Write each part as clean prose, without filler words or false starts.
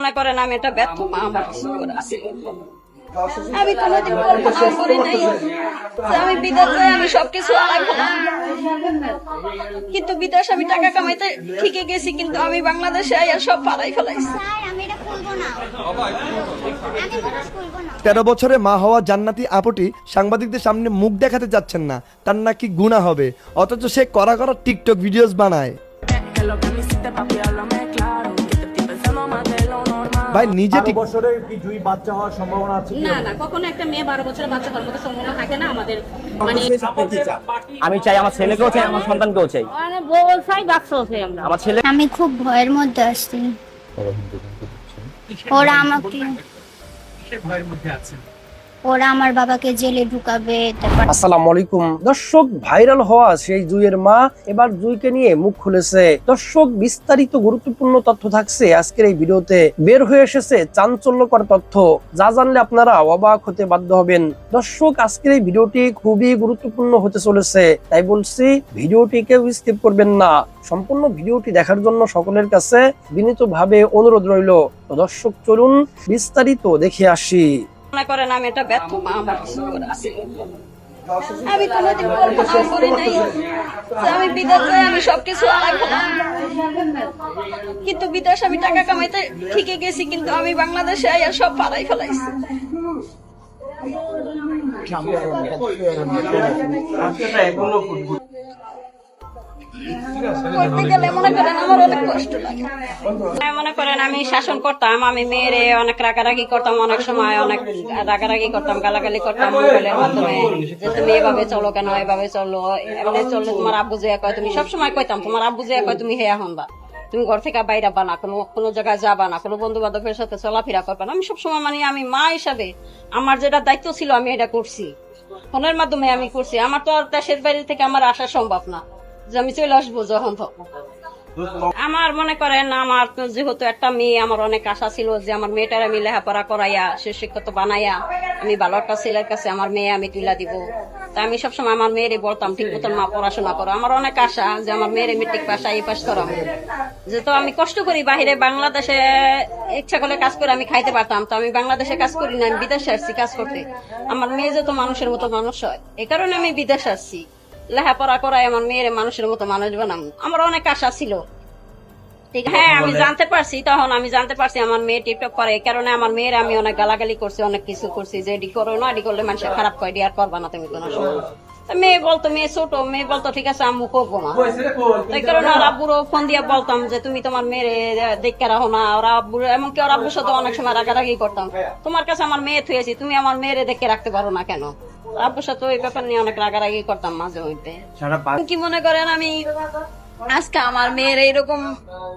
মনে করেন আমি একটা ব্যর্থ মা। আমার কিছু করার আছে। আমি কোনোদিন কল্পনা করি নাই যে আমি বিদেশ যাই, আমি সবকিছু আলাদা করলাম। কিন্তু বিদেশ আমি টাকা কামাইতে ঠিকই গেছি, কিন্তু আমি বাংলাদেশে আইয়া সব পালাই ফেলাইছি। 13 বছরে মা হওয়া জান্নাতি আপুটি সাংবাদিকদের সামনে মুখ দেখাতে যাচ্ছেন না, তার নাকি গুনাহ হবে, অথচ সে করা টিকটক ভিডিওস বানায়। ভাই নিজে ঠিক বছরে কি দুই বাচ্চা হওয়ার সম্ভাবনা আছে? না কখনো একটা মেয়ে 12 বছরের বাচ্চা হওয়ার মতো সম্ভাবনা থাকে না আমাদের। মানে আমি চাই আমার ছেলেকেও চাই, আমার সন্তানকেও চাই। মানে বল চাই বাচ্চাও চাই আমরা। আমার ছেলে আমি খুব ভয়ের মধ্যে আছি। ওরা আমাকে ওরা আমার বাবাকে জেলে ঢুকাবে। আসসালামু আলাইকুম দর্শক, ভাইরাল হওয়া সেই জুইয়ের মা এবার জুইকে নিয়ে মুখ খুলেছে। দর্শক, বিস্তারিত গুরুত্বপূর্ণ তথ্য থাকছে আজকের এই ভিডিওতে। বের হয়ে এসেছে চাঞ্চল্যকর তথ্য, যা জানলে আপনারা অবাক হতে বাধ্য হবেন। দর্শক, আজকের এই ভিডিওটি খুবই গুরুত্বপূর্ণ হতে চলেছে, তাই বলছি ভিডিওটি কেউ স্কিপ করবেন না। সম্পূর্ণ ভিডিওটি দেখার জন্য সকলের কাছে বিনীতভাবে অনুরোধ রইল। তো দর্শক, চলুন বিস্তারিত দেখে আসি। মনে করেন আমি একটা ব্যর্থ মা। আমার কিছু করার আছে। আমি কোনোদিন কল্পনা করি নাই যে আমি বিদেশ যাই, আমি সবকিছু আলাদা করলাম। কিন্তু বিদেশ আমি টাকা কামাইতে ঠিকই গেছি, কিন্তু আমি বাংলাদেশে আইয়া সব পালাই ফেলাইছি। করতে গেলে মনে করেন আমার অনেক কষ্ট লাগে। মনে করেন আমি শাসন করতাম, আমি মেয়েরে অনেক রাগারাগি করতাম, অনেক সময় অনেক রাগারাগি করতাম, গালাগালি করতাম মোবাইলের মাধ্যমে, যে তুমি এভাবে চলো কেন, এভাবে চলো, এমনি চললে তোমার আব্বু যে কয়, তুমি সবসময় কইতাম তোমার আব্বু যে কয় তুমি হেয়া হনবা, তুমি ঘর থেকে বাইরে বানা, কোনো জায়গায় যাবা না, কোনো বন্ধু বান্ধবের সাথে চলাফেরা করবা না। আমি সবসময় মানে আমি মা হিসাবে আমার যেটা দায়িত্ব ছিল আমি এটা করছি, ফোনের মাধ্যমে আমি করছি। আমার তো আর দেশের বাইরে থেকে আমার আসা সম্ভব না যে আমি চলে আসবো যখন তখন। আমার মনে করেন আমার যেহেতু একটা মেয়ে, আমার অনেক আশা ছিল যে আমার মেয়েটার আমি লেখাপড়া করাইয়া সুশিক্ষিত বানাইয়া আমি ভালো একটা ছেলের কাছে আমার মেয়ে আমি তুলে দিব। তা আমি সবসময় আমার মেয়েরে বলতাম ঠিক মতন মা পড়াশোনা করো। আমার অনেক আশা যে আমার মেয়েরে মেট্রিক পাস এই পাস করাবো, যেহেতু আমি কষ্ট করি বাহিরে, বাংলাদেশে ইচ্ছা করলে কাজ করে আমি খাইতে পারতাম, তো আমি বাংলাদেশে কাজ করি না, আমি বিদেশে আসছি কাজ করতে। আমার মেয়ে যেহেতু মানুষের মতো মানুষ হয়, এই কারণে আমি বিদেশে আসছি লেখাপড়া করাই আমার মেয়ের মানুষের মতো মানুষ বানাবো। আমার অনেক আশা ছিল। ঠিক, হ্যাঁ আমি জানতে পারছি, তখন আমি জানতে পারছি আমার মেয়ে টিকটক করে, এই কারণে আমার মেয়ের আমি অনেক গালাগালি করছি, অনেক কিছু করছি যে এডি করো না, এডি করলে মানুষের খারাপ করে, এডি আর করবা না তুমি কোনো সময়। মেয়ে বলতো, মেয়ে ছোট, মেয়ে বলতো ঠিক আছে আম্মু করবো না। এই কারণে ওর আব্বুরও ফোন দিয়ে বলতাম যে তুমি তোমার মেয়েরে দেখতে রাখো না। ওরা আব্বুর, এমনকি ওর আব্বুর সাথে অনেক সময় রাগারাগি করতাম, তোমার কাছে আমার মেয়ে থুয়েছি, তুমি আমার মেয়েরে দেখে রাখতে পারো না কেন। আব্বুর সাথে ওই ব্যাপার নিয়ে অনেক রাগারাগি করতাম মাঝে মধ্যে। কি মনে করেন আমি আজকে আমার মেয়ের এইরকম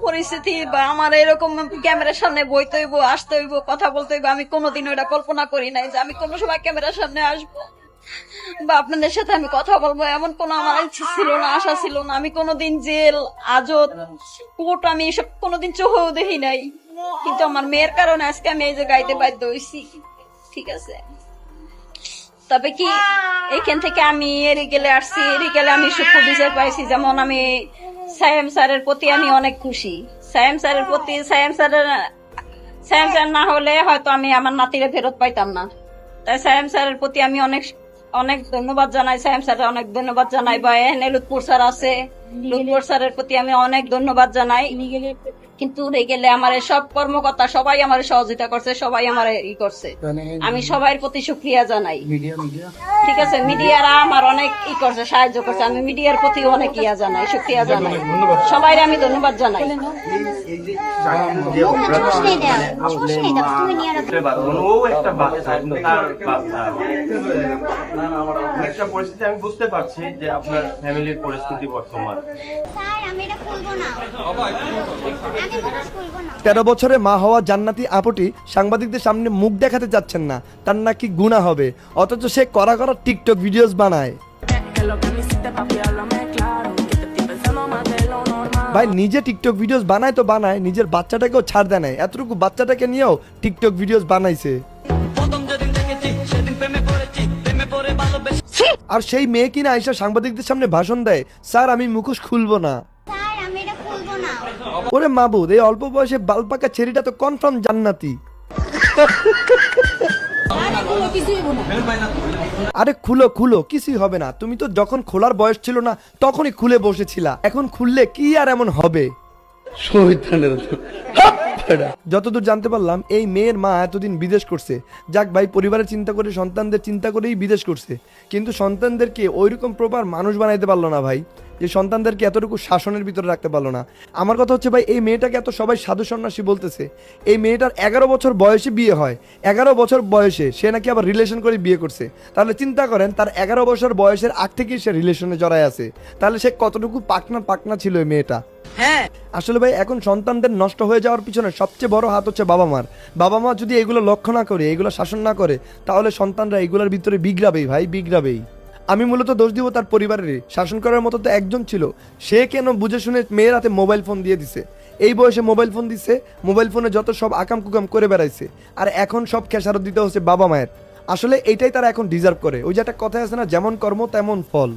পরিস্থিতি বা আমার এরকম ক্যামেরার সামনে বইতে হইব, আসতে হইব, কথা বলতে হইব, আমি কোনোদিন ওটা কল্পনা করি নাই যে আমি কোনো সময় ক্যামেরার সামনে আসবো বা আপনাদের সাথে আমি কথা বলবো, এমন কোনো আমার ইচ্ছে ছিল না, আশা ছিল না। আমি কোনোদিন জেল, আজত, কোর্ট আমি এসব কোনোদিন চোখেও দেখি নাই, কিন্তু আমার মেয়ের কারণে আজকে আমি এই যে গাইতে বাধ্য হয়েছি। ঠিক আছে, তবে কি এখান থেকে আমি এরিগেলে আসছি, এরিগেলে আমি সুখ বিচার পাইছি। যেমন আমি সায়েম স্যারের প্রতি আমি অনেক খুশি। সায়েম স্যারের প্রতি, সায়েম স্যার না হলে হয়তো আমি আমার নাতিরে ফেরত পাইতাম না। তাই সায়েম স্যারের প্রতি আমি অনেক অনেক ধন্যবাদ জানাই। সায়েম স্যারের অনেক ধন্যবাদ জানাই। বা এখানে লুৎপুর স্যার আছে, লুৎপুর স্যারের প্রতি আমি অনেক ধন্যবাদ জানাই। কিন্তু গেলে আমার সব কর্মকর্তা সবাই আমার সহযোগিতা করছে, সবাই আমার ই করছে, আমি সবার প্রতি শুকরিয়া জানাই। ঠিক আছে, মিডিয়ারা আমার অনেক ই করছে, সাহায্য করছে, আমি মিডিয়ার প্রতি অনেক ইয়া জানাই, শুকরিয়া জানাই, সবাই আমি ধন্যবাদ জানাই। একটা পরিস্থিতি আমি বুঝতে পারছি যে আপনার ফ্যামিলির পরিস্থিতি বর্তমান। 13 বছরে মা হওয়া জান্নাতি আপুটি সাংবাদিকদের সামনে মুখ দেখাতে যাচ্ছেন না, তার নাকি গুনাহ হবে, অথচ সে করা টিকটক ভিডিওস বানায়। ভাই নিজে টিকটক ভিডিওস বানায় তো বানায়, নিজের বাচ্চাটাকেও ছাড় দেয় নাই, এতটুকু বাচ্চাটাকে নিয়েও টিকটক ভিডিওস বানাইছে। আর সেই মেয়ে কিনা আইসা সাংবাদিকদের সামনে ভাষণ দেয়, স্যার আমি মুখোশ খুলবো না। ওরে মাবুদ, এই অল্প বয়সে বালপাকা ছেলেটা তো কনফার্ম জান্নাতি। আরে খুলো খুলো, কিছুই হবে না। তুমি তো যখন খোলার বয়স ছিল না তখনই খুলে বসেছিলা, এখন খুললে কি আর এমন হবে? যতদূর জানতে পারলাম এই মেয়ের মা এতদিন বিদেশ করছে। যাক ভাই, পরিবারের চিন্তা করে, সন্তানদের চিন্তা করেই বিদেশ করছে, কিন্তু সন্তানদেরকে ওইরকম প্রপার মানুষ বানাইতে পারলো না ভাই, যে সন্তানদেরকে এতটুকু শাসনের ভিতরে রাখতে পারলো না। আমার কথা হচ্ছে ভাই, এই মেয়েটাকে এত সবাই সাধু সন্ন্যাসী বলতেছে, এই মেয়েটার 11 বছর বয়সে বিয়ে হয়। 11 বছর বয়সে সে নাকি আবার রিলেশন করে বিয়ে করছে। তাহলে চিন্তা করেন, তার 11 বছর বয়সের আগ থেকেই সে রিলেশনে জড়ায় আছে, তাহলে সে কতটুকু পাকনা ছিল এই মেয়েটা। আসলে ভাই, এখন সন্তানদের নষ্ট হয়ে যাওয়ার পিছনে সবচেয়ে বড় হাত হচ্ছে বাবা মার। বাবা মা যদি এগুলো লক্ষ্য না করে, এগুলো শাসন না করে, তাহলে সন্তানরা এগুলোর ভিতরে বিগড়াবেই ভাই, বিগড়াবেই। আমি মূলত দোষ দিব তার পরিবারেরই। শাসন করার মতো তো একজন ছিল, সে কেন বুঝে শুনে মেয়ের হাতে মোবাইল ফোন দিয়ে দিছে, এই বয়সে মোবাইল ফোন দিছে, মোবাইল ফোনে যত সব আকাম কুকাম করে বেড়াইছে, আর এখন সব খেসারত দিতে হচ্ছে বাবা মায়ের। আসলে এইটাই তারা এখন ডিজার্ভ করে। ওই যে একটা কথা আছে না, যেমন কর্ম তেমন ফল।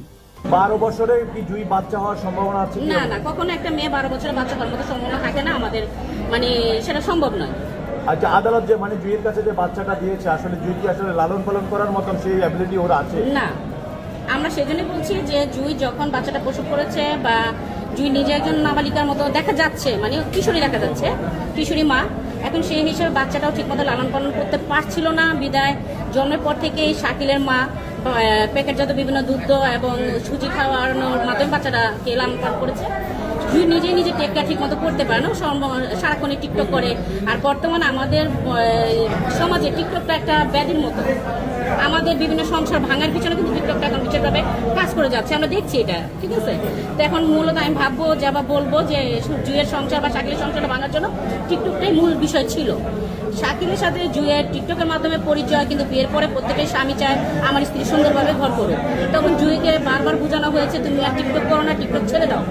12 বছরে কি জুই বাচ্চা হওয়ার সম্ভাবনা আছে কি? না না, কখনো একটা মেয়ে 12 বছরের বাচ্চা হওয়ার মতো সম্ভাবনা থাকে না আমাদের, মানে সেটা সম্ভব নয়। আচ্ছা, আদালত যে মানে জুইয়ের কাছে যে বাচ্চাটা দিয়েছে, আসলে জুই কি আসলে লালন পালন করার মতন সেই অ্যাবিলিটি ওর আছে? না, আমরা সেজন্যই বলছি যে জুই যখন বাচ্চাটা প্রসব করেছে, বা জুই নিজে একজন নাবালিকার মতো দেখা যাচ্ছে, মানে কিশোরী দেখা যাচ্ছে, কিশোরী মা, এখন সেই হিসেবে বাচ্চাটাও ঠিকমতো লালন পালন করতে পারছিল না। বিদায় জন্মের পর থেকেই শাকিলের মা প্যাকেটজাত বিভিন্ন দুধ এবং সুজি খাওয়ানোর মাধ্যমে বাচ্চাটাকে লালন পালন করেছে। জুই নিজে টেকটা ঠিক মতো করতে পারে না, সারাক্ষণই টিকটক করে। আর বর্তমানে আমাদের সমাজে টিকটকটা একটা ব্যাধির মতো, আমাদের বিভিন্ন সংসার ভাঙার পিছনে কিন্তু টিকটকটা এখন বিশেষভাবে কাজ করে যাচ্ছে, আমরা দেখছি এটা, ঠিক আছে। তো এখন মূলত আমি ভাববো যে বা বলবো যে জুইয়ের সংসার বা শাকিলের সংসারটা ভাঙার জন্য টিকটকটাই মূল বিষয় ছিল। শাকিলের সাথে জুইয়ের টিকটকের মাধ্যমে পরিচয়, কিন্তু বিয়ের পরে প্রত্যেকেই স্বামী চায় আমার স্ত্রী সুন্দরভাবে ঘর করুক। তখন জুইকে বারবার বোঝানো হয়েছে তুমি আর টিকটক করো না, টিকটক ছেড়ে দাও।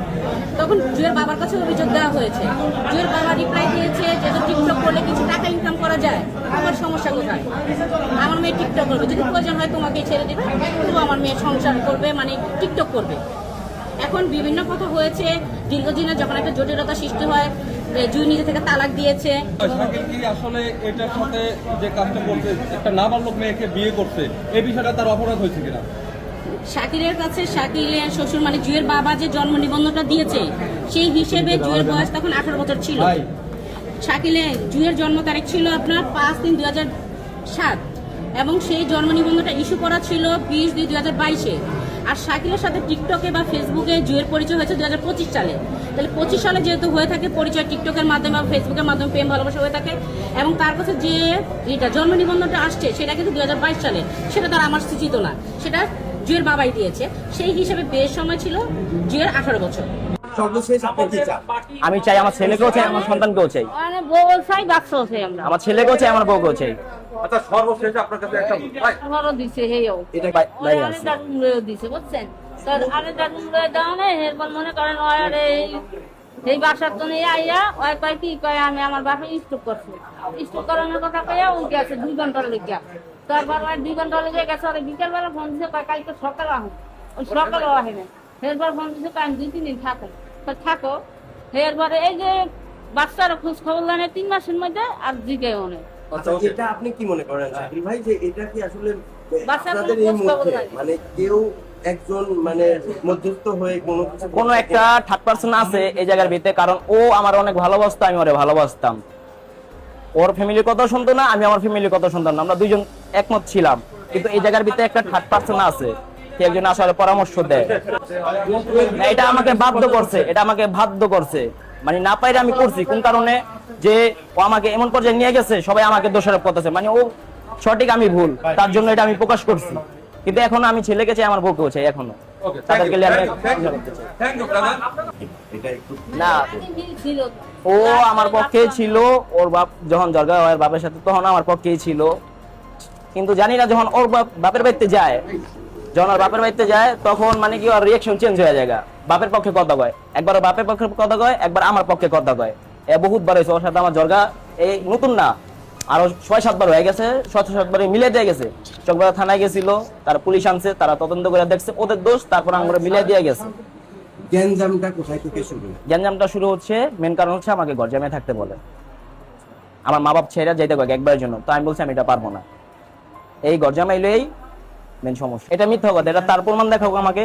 তখন জুইয়ের বাবার কাছে অভিযোগ দেওয়া হয়েছে, জুইয়ের বাবা রিপ্লাই দিয়েছে যে টিকটক করলে কিছু টাকা ইনকাম করা যায়, আমার সমস্যা কোথায়? আমার মেয়ে টিকটক করবে, যদি প্রয়োজন হয় তোমাকে ছেড়ে দেবে, তবু আমার মেয়ে সংসার করবে, মানে টিকটক করবে। এখন বিভিন্ন কথা হয়েছে, দীর্ঘদিনের যখন একটা জটিলতা সৃষ্টি হয়, জুই নিজে থেকে তালাক দিয়েছে। শাকিল কি আসলে এটার সাথে যে কাজটা করছে, একটা নাবালক মেয়েকে বিয়ে করছে, এই বিষয়টা তার অপরাধ হয়েছে কিনা? শাকিলের কাছে শাকিলের শ্বশুর মানে জুয়ের বাবা যে জন্ম নিবন্ধনটা দিয়েছে, সেই হিসেবে জুয়ের বয়স তখন 18 বছর ছিল। জুয়ের জন্ম তারিখ ছিল আপনার 5/3/2007 এবং সেই জন্ম নিবন্ধনটা ইস্যু করা ছিল 20/2/2022-এ। আর শাকিলের সাথে টিকটকে বা ফেসবুকে জুয়ের পরিচয় হয়েছে 2025 সালে। তাহলে 25 সালে যেহেতু হয়ে থাকে পরিচয় টিকটকের মাধ্যমে বা ফেসবুকের মাধ্যমে প্রেম ভালোবাসা হয়ে থাকে, এবং তার কাছে যে এটা জন্ম নিবন্ধনটা আসছে সেটা কিন্তু 2022 সালে, সেটা তার আমার স্থিত না, সেটা জুয়ের বাবাই দিয়েছে। সেই হিসেবে বিয়ের সময় ছিল জুয়ের 18 বছর। আমি চাই আমার ছেলেকেও চাই, আমার সন্তানকেও চাই, মানে বউ চাই, বাচ্চাও চাই, আমরা আমার ছেলেকেও চাই, আমার বউকেও চাই। আচ্ছা, সর্বশেষ আপনার কাছে একটা আমারও দিছে, হেও এটা ভাই আছে দিছে, বুঝছেন? আরে দাও না, এরপর মনে করেন এই বাসার তো নিয়ে আইয়া ওই কয় কি কয় আমি আমার বাপে স্টক করছি, স্টক করানোর কথা কইয়া ওই গেছে 2 ঘন্টার লেগে। তারপর 2 ঘন্টা লেগে গেছে, আর বিকেলবেলা ফোন দিছে কয় কালকে সকালে আসুন, ওই সকালেও আসে না। এরপর ফোন দিছে কয় আমি 2-3 দিন থাকো, থাকো। এরপরে এই যে বাচ্চার খোঁজ খবর জানে 3 মাসের মধ্যে আর জিগেও নেই। আচ্ছা, এটা আপনি কি মনে করেন শাকিল ভাই, যে এটা কি আসলে বাচ্চার আপনাদের এই খোঁজ খবর মধ্যে নাই, মানে কেউ একজন মানে মধ্যস্থ হয়ে কোনো একটা থার্ড পারসন আছে এই জায়গার ভিতরে? কারণ ও আমার অনেক ভালোবাসতো, আমি ওরে ভালোবাসতাম, ওর ফ্যামিলির কথা শুনতো না, আমি আমার ফ্যামিলির কথা শুনতাম না, আমরা দুইজন একমত ছিলাম। কিন্তু এই জায়গার ভিতরে একটা থার্ড পারসন আছে, সে একজন আসলে পরামর্শ দেয়। এটা আমাকে বাধ্য করছে, এটা আমাকে বাধ্য করছে, মানে না পাইলে আমি করছি। কোন কারণে যে ও আমাকে এমন পর্যায়ে নিয়ে গেছে, সবাই আমাকে দোষারোপ করতেছে, মানে ও সঠিক আমি ভুল, তার জন্য এটা আমি প্রকাশ করছি। কিন্তু এখনো আমি ছেলেকে চাই, আমার বউকেও চাই, এখনো তাদেরকে না। ও আমার পক্ষে ছিল, ওর বাপ যখন জর্গা ওর বাপের সাথে, তখন আমার পক্ষেই ছিল। কিন্তু জানি না যখন ওর বাপের বাড়িতে যায়, তখন মানে কি ওর রিয়াকশন চেঞ্জ হয়ে যায়। বাপের পক্ষে কথা কয়, একবার ওর বাপের পক্ষে কথা কয়, একবার আমার পক্ষে কথা কয়। বহুতবার হয়েছে ওর সাথে আমার জর্গা, এই নতুন না, আরো 6-7 বার হয়ে গেছে, 6-7 বারে মিলে দিয়ে গেছে। চকবাজার থানায় গেছিল, তারা পুলিশ আনছে, তারা তদন্ত করে দেখছে ওদের দোষ, তারপর আমরা মিলে দিয়ে গেছে। গ্যাঞ্জামটা কোথায় থেকে শুরু? গ্যাঞ্জামটা শুরু হচ্ছে, মেন কারণ হচ্ছে আমাকে ঘর জামাই থাকতে বলে। আমার মা বাপ ছেড়ে যাইতে কয়েক একবারের জন্য, তো আমি বলছি আমি এটা পারবো না। এই ঘর জামাই লইই মেন সমস্যা। এটা মিথ্যা কথা, এটা তার প্রমাণ দেখাও আমাকে,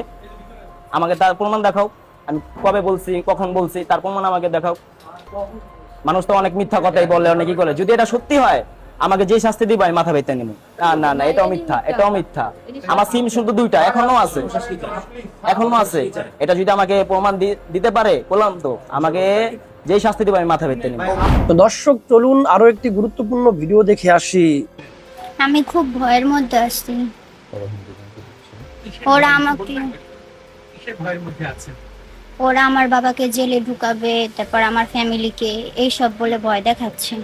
আমাকে তার প্রমাণ দেখাও। আমি কবে বলছি, কখন বলছি, তার প্রমাণ আমাকে দেখাও। মানুষ তো অনেক মিথ্যা কথাই বলে, অনেকই করে। যদি এটা সত্যি হয়, আমাকে যে শাস্তি দিবা আমি মাথা বেঁধে নেব। না না না, এটাও মিথ্যা, এটাও মিথ্যা। আমার সিম শুধু 2টা, এখনো আছে, এখনো আছে। এটা যদি আমাকে প্রমাণ দিতে পারে, বললাম তো, আমাকে যে শাস্তি দিবা আমি মাথা বেঁধে নেব। তো দর্শক, চলুন আরো একটি গুরুত্বপূর্ণ ভিডিও দেখে আসি। আমি খুব ভয়ের মধ্যে আছি। ওরা আমাকে ওরা আমার বাবাকে জেলে ঢুকাবে, তারপর আমার ফ্যামিলিকে, এইসব বলে ভয় দেখাচ্ছে।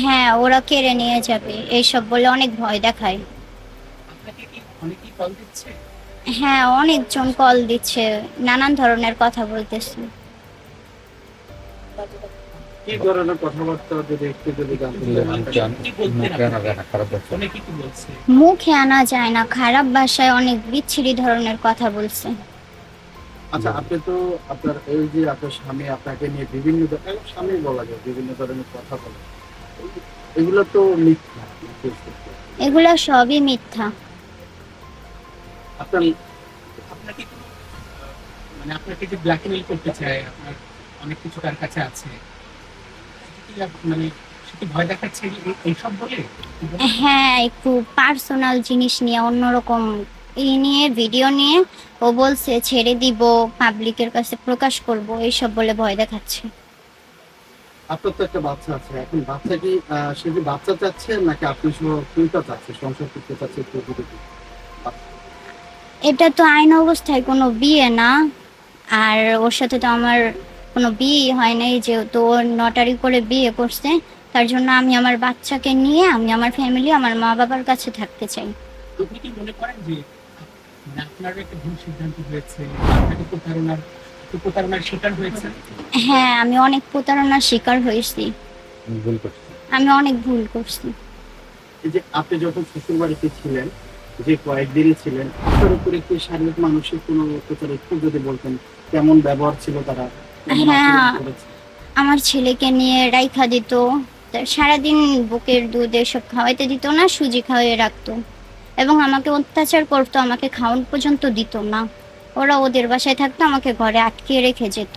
হ্যাঁ, ওরা কেড়ে নিয়ে যাবে এইসব বলে অনেক ভয় দেখায়। হ্যাঁ, অনেকজন কল দিচ্ছে, নানান ধরনের কথা বলতেছে। কি ধরনের কথাবার্তা যদি একটু মুখে আনা যায় না, খারাপ ভাষায় অনেক বিচ্ছিরি ধরনের কথা বলছে। আচ্ছা, আপনি তো আপনার এই যে আপনার স্বামী আপনাকে নিয়ে বিভিন্ন স্বামী বলা যায় বিভিন্ন ধরনের কথা বলে, এগুলো তো মিথ্যা। এগুলা সবই মিথ্যা। আপনাকে মানে আপনাকে যে ব্ল্যাকমেইল করতে চায়, আপনার অনেক কিছু তার কাছে আছে, মানে সেটা ভয় দেখাচ্ছে এইসব বলে? হ্যাঁ, একটু পার্সোনাল জিনিস নিয়ে, অন্যরকম এই নিয়ে ভিডিও নিয়ে ও বলছে ছেড়ে দিব, পাবলিকের কাছে প্রকাশ করব, এইসব বলে ভয় দেখাচ্ছে। আপনার তো একটা বাচ্চা আছে, এখন বাচ্চা কি সে কি বাচ্চা চাচ্ছে নাকি আপনি কোনটা চাচ্ছে, সংসার করতে চাচ্ছে? এটা তো আইন অবস্থায় কোনো বিয়ে না, আর ওর সাথে তো আমার কোনো বিয়ে হয় নাই, যেহেতু ওর নটারি করে বিয়ে করছে। তার জন্য আমি আমার বাচ্চাকে নিয়ে আমি আমার ফ্যামিলি, আমার মা বাবার কাছে থাকতে চাই। আপনি কি মনে করেন যে মানে আপনার একটা ভুল সিদ্ধান্ত হয়েছে, আপনাকে প্রতারণার শিকার হয়েছে? হ্যাঁ, আমি অনেক প্রতারণার শিকার হয়েছি, আমি অনেক ভুল করছি। এই যে আপনি যখন শ্বশুর বাড়িতে ছিলেন, যে কয়েকদিনই ছিলেন, আপনার উপরে কি শারীরিক মানসিক কোনো অত্যাচার একটু যদি বলতেন, কেমন ব্যবহার ছিল তারা? হ্যাঁ, আমার ছেলেকে নিয়ে রাইখা দিত, সারাদিন বুকের দুধ এসব খাওয়াইতে দিত না, সুজি খাওয়াই রাখতো, এবং আমাকে অত্যাচার করতো, আমাকে খাওয়ান পর্যন্ত দিত না। ওরা ওদের বাসায় থাকতো, আমাকে ঘরে আটকে রেখে যেত।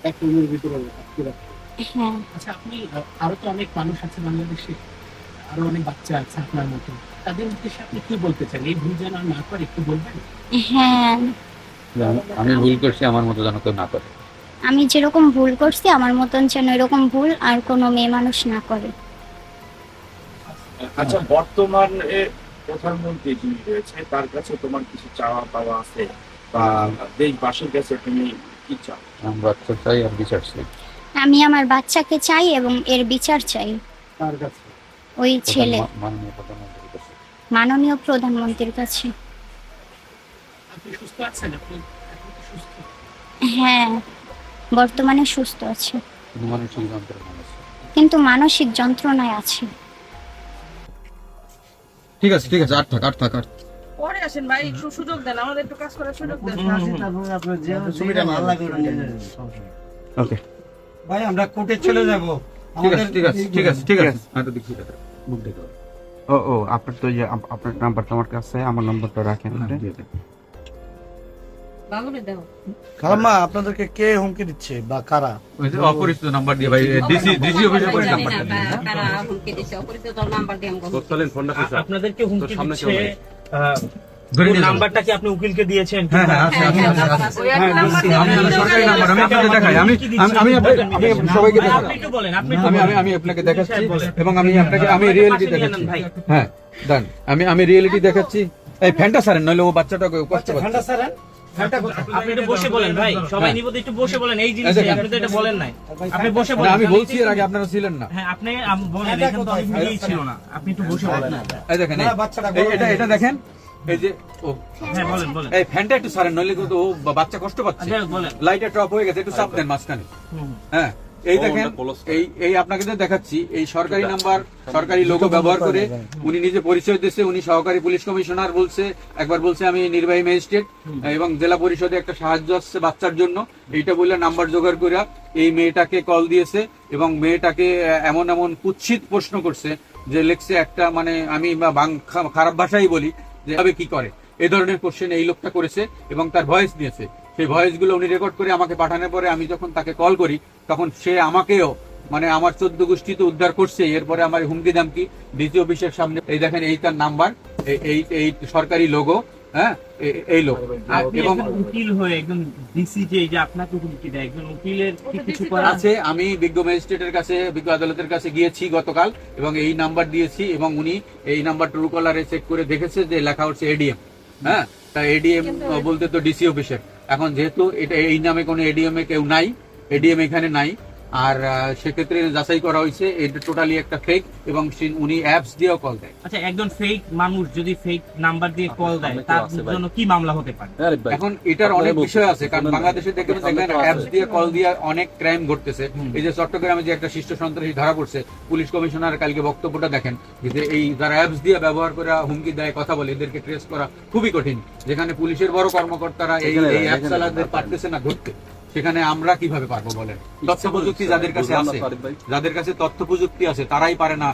এক রুমের ভিতরে আটকে রাখতো? হ্যাঁ। আচ্ছা, আপনি আরো তো অনেক মানুষ আছে বাংলাদেশে, আরো অনেক বাচ্চা আছে আপনার মতো, তাদের উদ্দেশ্যে আপনি কি বলতে চান? এই ভুল যেন আর না করে একটু বলবেন? হ্যাঁ, আমি ভুল করছি, আমার মতো যেন কেউ না করে। আমি যেরকম ভুল করছি আমার মতন যেন এরকম ভুল আর কোনো মেয়ে মানুষ না করে। আচ্ছা, বর্তমানে প্রধানমন্ত্রী যিনি রয়েছে তার কাছে তোমার কিছু চাওয়া পাওয়া আছে, বা দেশবাসীর কাছে তুমি কি চাও? আমি বাচ্চা চাই আর বিচার চাই। আমি আমার বাচ্চাকে চাই এবং এর বিচার চাই। তার কাছে? ওই ছেলে মাননীয় প্রধানমন্ত্রীর কাছে। মাননীয় প্রধানমন্ত্রীর কাছে। আপনি সুস্থ আছেন? আপনি সুস্থ? হ্যাঁ, বর্তমানে সুস্থ আছে, মানসিক যন্ত্রণা আছে। কিন্তু মানসিক যন্ত্রণায় আছে। ঠিক আছে, ঠিক আছে, আর থাক। পরে আসেন ভাই, একটু সুযোগ দেন, আমাদের একটু কাজ করার সুযোগ দেন। ওকে ভাই, আমরা কোর্টে চলে যাব। ঠিক আছে। হয়তো দেখি মুখ দেখো। ও আপনার তো যে আপনার নাম্বারটা আমার কাছে, আমার নাম্বারটা রাখেন। খালাম্মা, আপনাদেরকে কে হুমকি দিচ্ছে বা কারা? অপরিচিত নাম্বার দিয়ে ভাই, ডিসি অফিসে করে নাম্বারটা কারা হুমকি দিছে, অপরিচিত নাম্বার দিয়ে আমাকে চলেন ফোনটা আপনাদেরকে হুমকি দিচ্ছে, ধরে নিয়ে নাম্বারটা কি আপনি উকিলকে দিয়েছেন? হ্যাঁ, আমি সরকারি নাম্বার, আমি আপনাকে দেখাই, আমি সবাইকে দেখাই, আমি আপনাকে দেখাচ্ছি, এবং আমি রিয়েলিটি দেখাচ্ছি। হ্যাঁ, ডান, আমি রিয়েলিটি দেখাচ্ছি। এই ফ্যানটা সারেন, নইলে ও বাচ্চাটাকে কষ্ট পাচ্ছে। ফ্যানটা সারেন, আপনি একটু বসে বলেন ভাই, সবাই নিবো একটু বসে বলেন। এই জিনিস আপনি তো এটা বলেন নাই, আপনি বসে বলেন। আমি বলছি এর আগে আপনারা ছিলেন না। হ্যাঁ, আপনি বলেন, এখানে তো অনেক ভিডিওই ছিল না, আপনি একটু বসে বলেন। এই দেখেন, এটা দেখেন, এই যে হ্যাঁ, বলেন। এই ফ্যানটা একটু সারেন, নইলে কিন্তু ও বাচ্চা কষ্ট পাচ্ছে। লাইটটা টপ হয়ে গেছে, একটু চাপ দেন মাঝখানে। হ্যাঁ, এই দেখেন, এই আপনাকে যে দেখাচ্ছি, এই সরকারি নাম্বার, সরকারি লোগো ব্যবহার করে উনি নিজে পরিচয় দিচ্ছে, উনি সহকারী পুলিশ কমিশনার বলছে, একবার বলছে আমি নির্বাহী ম্যাজিস্ট্রেট এবং জেলা পরিষদে একটা সাহায্য আসছে বাচ্চার জন্য, এইটা বলে নাম্বার জোগাড় করে এই মেয়েটাকে কল দিয়েছে এবং মেয়েটাকে এমন এমন কুৎসিত প্রশ্ন করছে যে লেখছে একটা, মানে আমি খারাপ ভাষাই বলি যে এভাবে কি করে, এই ধরনের কোশ্চেন এই লোকটা করেছে এবং তার ভয়েস দিয়েছে। সেই ভয়েস গুলো উনি রেকর্ড করে আমাকে পাঠানোর পরে আমি যখন তাকে কল করি তখন সে আমাকেও, মানে আমার 14 গোষ্ঠী তো উদ্ধার করছে, এরপরে আমার হুমকি দামকি ডিসি অফিসের সামনে, এই দেখেন এই তার নাম্বার, এই সরকারি লোগো, হ্যাঁ এই লোক। এবং উকিল হয়ে একজন ডিসি যে আপনাকে হুমকি দেয়, একজন উকিলের কিছু করা আছে। আমি বিজ্ঞ ম্যাজিস্ট্রেটের কাছে, বিজ্ঞ আদালতের কাছে গিয়েছি গতকাল এবং এই নাম্বার দিয়েছি এবং উনি এই নাম্বার ট্রু কলারে চেক করে দেখেছে যে লেখা হচ্ছে এডিএম। হ্যাঁ, তা এডিএম বলতে তো ডিসি অফিসের, এখন যেহেতু এটা এই নামে কোনো এডিএম এ কেউ নাই, এডিএম এখানে নাই, আর সেক্ষেত্রে যাচাই করা হয়েছে এটা টোটালি একটা ফেক এবং উনি অ্যাপস দিয়েও কল দেয়। আচ্ছা, একজন ফেক মানুষ যদি ফেক নাম্বার দিয়ে কল দেয় তার জন্য কি মামলা হতে পারে? এখন এটার অনেক বিষয় আছে, কারণ বাংলাদেশে দেখবেন অ্যাপস দিয়ে কল দিয়ে অনেক ক্রাইম ঘটতেছে। এই যে চট্টগ্রামে যে একটা শিষ্ট সন্ত্রাসী ধরা পড়ছে, পুলিশ কমিশনার কালকে বক্তব্যটা দেখেন যে এই যারা অ্যাপস দিয়ে ব্যবহার করে হুমকি দেয়, কথা বলে, এদেরকে ট্রেস করা খুবই কঠিন। যেখানে পুলিশের বড় কর্মকর্তারা এই অ্যাপস চালাতে পারতেছে না ধরতে, সেখানে আমরা কিভাবে পারবো বলেন? তথ্য প্রযুক্তি যাদের কাছে আছে, যাদের কাছে তথ্য প্রযুক্তি আছে তারাই পারে না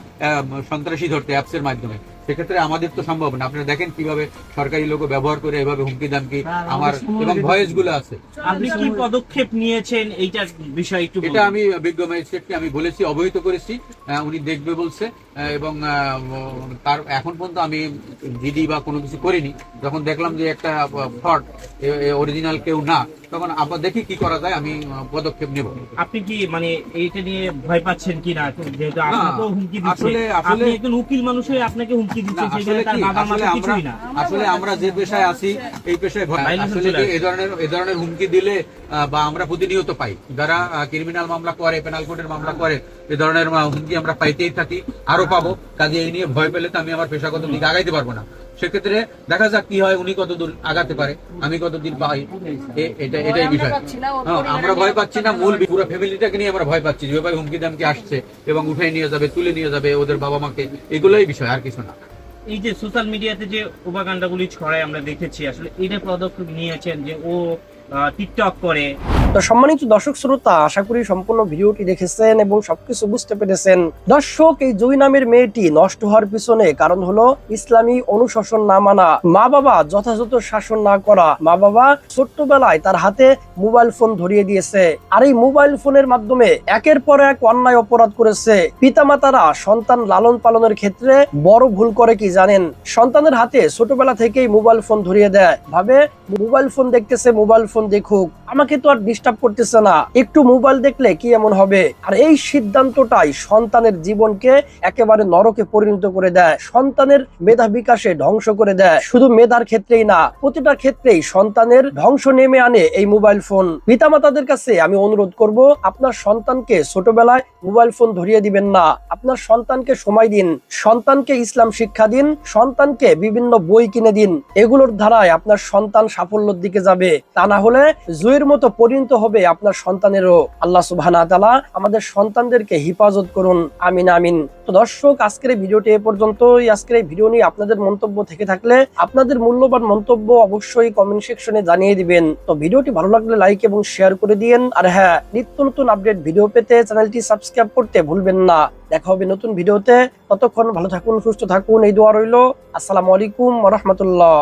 সন্ত্রাসী ধরতে অ্যাপসের মাধ্যমে, সেক্ষেত্রে আমাদের তো সম্ভব না। আপনারা দেখেন কিভাবে সরকারি লোক ব্যবহার করে এভাবে হুমকি দামকি আমার, এবং ভয়েস গুলো আছে। আপনি কি পদক্ষেপ নিয়েছেন এইটার বিষয়ে একটু? এটা আমি বিজ্ঞ ম্যাজিস্ট্রেটকে আমি বলেছি, অবহিত করেছি, উনি দেখবে বলছে এবং তার এখন পর্যন্ত আমি জিডি বা কোনো কিছু করিনি। যখন দেখলাম যে একটা ফ্রড, অরিজিনাল কেউ না, তখন আবার দেখি কি করা যায়, আমি পদক্ষেপ নেব। আপনি কি মানে এইটা নিয়ে ভয় পাচ্ছেন কিনা? যেহেতু আপনাকেও হুমকি দিচ্ছে, আপনি একজন উকিল মানুষ হয়ে আপনাকে হুমকি দিচ্ছে, সেখানে তার বাবা মা কিছুই না। আসলে আমরা যে পেশায় আছি এই পেশায় আসলে এই ধরনের হুমকি দিলে বা আমরা প্রতিনিয়ত পাই, যারা ক্রিমিনাল মামলা করে, পেনাল কোডের মামলা করে, এই ধরনের হুমকি আমরা পাইতেই থাকি, আরো পাবো। কাজে এই নিয়ে ভয় পেলে তো আমি আমার পেশাগত দিকে আগাইতে পারবো না। সেক্ষেত্রে দেখা যাক কি হয়, উনি কতদূর আগাতে পারে, আমি কতদিন পাই, এটাই বিষয়। আমরা ভয় পাচ্ছি না, মূল পুরো ফ্যামিলিটাকে নিয়ে আমরা ভয় পাচ্ছি, যেভাবে হুমকি দামকি আসছে এবং উঠে নিয়ে যাবে, তুলে নিয়ে যাবে ওদের বাবা মাকে, এগুলোই বিষয়, আর কিছু না। এই যে সোশ্যাল মিডিয়াতে যে প্রোপাগান্ডাগুলি ছড়ায় আমরা দেখেছি, আসলে এটা পদক্ষেপ নিয়েছেন যে ও টিকটক করে। তো সম্মানিত দর্শক শ্রোতা, আশা করি সম্পূর্ণ ভিডিওটি দেখেছেন এবং সবকিছু বুঝতে পেরেছেন। দর্শক, এই জুই নামের মেয়েটি নষ্ট হওয়ার পিছনে কারণ হলো ইসলামী অনুশাসন না মানা, মা বাবা যথাযথ শাসন না করা। মা বাবা ছোট্টবেলায় তার হাতে মোবাইল ফোন ধরিয়ে দিয়েছে, আর এই মোবাইল ফোনের মাধ্যমে একের পর এক অন্যায় অপরাধ করেছে। পিতামাতারা সন্তান লালন পালনের ক্ষেত্রে বড় ভুল করে কি জানেন? সন্তানের হাতে ছোটবেলা থেকেই মোবাইল ফোন ধরিয়ে দেয়, ভাবে মোবাইল ফোন দেখতেছে, মোবাইল ফোন দেখুক, আমাকে তো আর ডিস্টার্ব করতেছে না, একটু মোবাইল দেখলে কি এমন হবে। আর এই সিদ্ধান্তটাই সন্তানের জীবনকে একেবারে নরকে পরিণত করে দেয়, সন্তানের মেধা বিকাশে ধ্বংস করে দেয়। শুধু মেধার ক্ষেত্রেই না, প্রতিটা ক্ষেত্রেই সন্তানের ধ্বংস নেমে আনে এই মোবাইল ফোন। পিতামাতাদের কাছে আমি অনুরোধ করব, আপনার সন্তানকে ছোটবেলায় মোবাইল ফোন ধরিয়ে দিবেন না, আপনার সন্তানকে সময় দিন, সন্তানকে ইসলাম শিক্ষা দিন, সন্তানকে বিভিন্ন বই কিনে দিন। এগুলোর ধারায় আপনার সন্তান সাফল্যের দিকে যাবে, তা না হলে জুয়ের মতো পরিণত হবে আপনার সন্তানেরও। আল্লাহ সুবহানাহু ওয়া তাআলা আমাদের সন্তানদেরকে হিফাজত করুন, আমিন আমিন। তো দর্শক, আজকের এই ভিডিওটি এ পর্যন্তই। আজকের এই ভিডিও নিয়ে আপনাদের মন্তব্য থেকে থাকলে আপনাদের মূল্যবান মন্তব্য অবশ্যই কমেন্ট সেকশনে জানিয়ে দিবেন। তো ভিডিওটি ভালো লাগলে লাইক এবং শেয়ার করে দিন। আর হ্যাঁ, নিত্য নতুন আপডেট ভিডিও পেতে চ্যানেলটি সাবস্ক্রাইব করতে ভুলবেন না। দেখা হবে নতুন ভিডিওতে, ততক্ষণ ভালো থাকুন, সুস্থ থাকুন, এই দোয়া রইল। আসসালামু আলাইকুম ওয়া রাহমাতুল্লাহ।